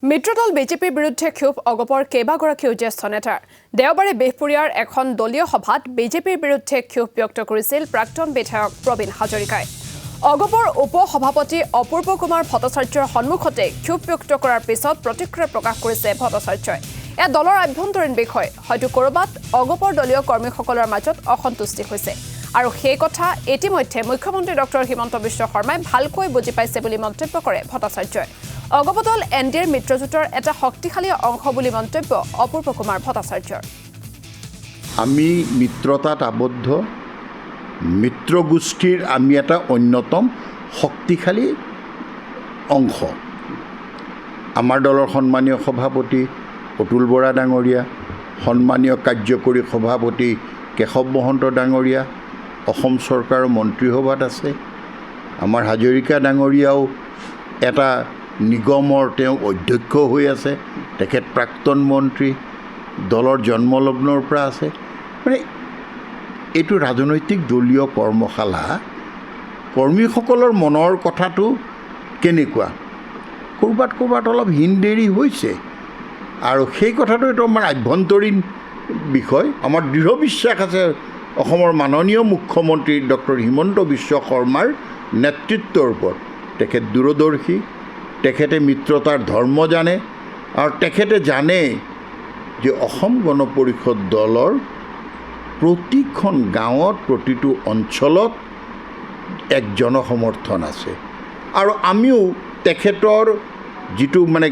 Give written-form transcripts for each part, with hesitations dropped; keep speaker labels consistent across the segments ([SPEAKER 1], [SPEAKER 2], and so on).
[SPEAKER 1] মিত্ৰদল বিজেপিৰ বিৰুদ্ধে ক্ষোভ অগপৰ কেইবাগৰাকীও জ্যেষ্ঠ নেতাৰ দেওবাৰে বেহপুৰীয়াৰ এখন দলীয় সভাত বিজেপিৰ বিৰুদ্ধে ক্ষোভ ব্যক্ত কৰিছিল প্ৰাক্তন বিধায়ক প্ৰবীণ হাজৰিকাই অগপৰ উপ সভাপতি অপূৰ্ব কুমাৰ ভট্টাচাৰ্যৰ সন্মুখতে ক্ষোভ ব্যক্ত কৰাৰ পিছত প্ৰতিক্ৰিয়া প্ৰকাশ কৰিছে ভট্টাচাৰ্যই এয়া দলৰ আভ্যন্তৰীণ বিষয় হয়তো কৰবাত অগপৰ দলীয় কৰ্মীসকলৰ মাজত অসন্তুষ্টি হৈছে আৰু সেই কথা ইতিমধ্যে মুখ্যমন্ত্ৰী ডক্টৰ হিমন্ত বিশ্ব শৰ্মাই ভালকৈ বুজি পাইছে বুলি মন্তব্য কৰে ভট্টাচাৰ্যই অগপদল এনডিৰ মিত্ৰজোঁটৰ এটা শক্তিশালী অংশ বুলি মন্তব্য অপূৰ্ব কুমাৰ ভট্টাচাৰ্যৰ
[SPEAKER 2] আমি মিত্ৰতাত আবদ্ধ মিত্ৰগোষ্ঠীৰ আমি এটা অন্যতম শক্তিশালী অংশ আমাৰ দলৰ সন্মানীয় সভাপতি অতুল বৰা ডাঙৰীয়া সন্মানীয় কাৰ্যকৰী সভাপতি কেশৱ মহন্ত ডাঙৰীয়া অসম চৰকাৰৰ মন্ত্ৰীসভাত আছে আমাৰ হাজৰিকা ডাঙৰীয়াও এটা নিগমৰ তেওঁ অধ্যক্ষ হৈ আছে তেখেত প্ৰাক্তন মন্ত্ৰী দলৰ জন্মলগ্নৰ পৰা আছে মানে এইটো ৰাজনৈতিক দলীয় কৰ্মশালা কৰ্মীসকলৰ মনৰ কথাটো কেনেকুৱা ক'ৰবাত অলপ হিনদেৰি হৈছে আৰু সেই কথাটো এইটো আমাৰ আভ্যন্তৰীণ বিষয় আমাৰ দৃঢ় বিশ্বাস আছে অসমৰ মাননীয় মুখ্যমন্ত্ৰী ডক্টৰ হিমন্ত বিশ্ব শৰ্মাৰ নেতৃত্বৰ ওপৰত তেখেত দূৰদৰ্শী তেখেতে মিত্ৰতাৰ ধৰ্ম জানে আৰু তেখেতে জানে যে অসম গণ পৰিষদ দলৰ প্ৰতিখন গাঁৱত প্ৰতিটো অঞ্চলত এক জনসমৰ্থন আছে আৰু আমিও তেখেতৰ যিটো মানে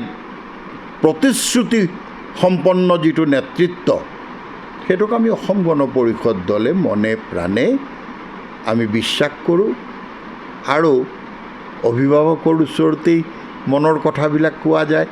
[SPEAKER 2] প্ৰতিশ্ৰুতি সম্পন্ন যিটো নেতৃত্ব সেইটোক আমি অসম গণ পৰিষদ দলে মনে প্ৰাণে আমি বিশ্বাস কৰোঁ আৰু অভিভাৱকৰ ওচৰতেই মনৰ কথাবিলাক কোৱা যায়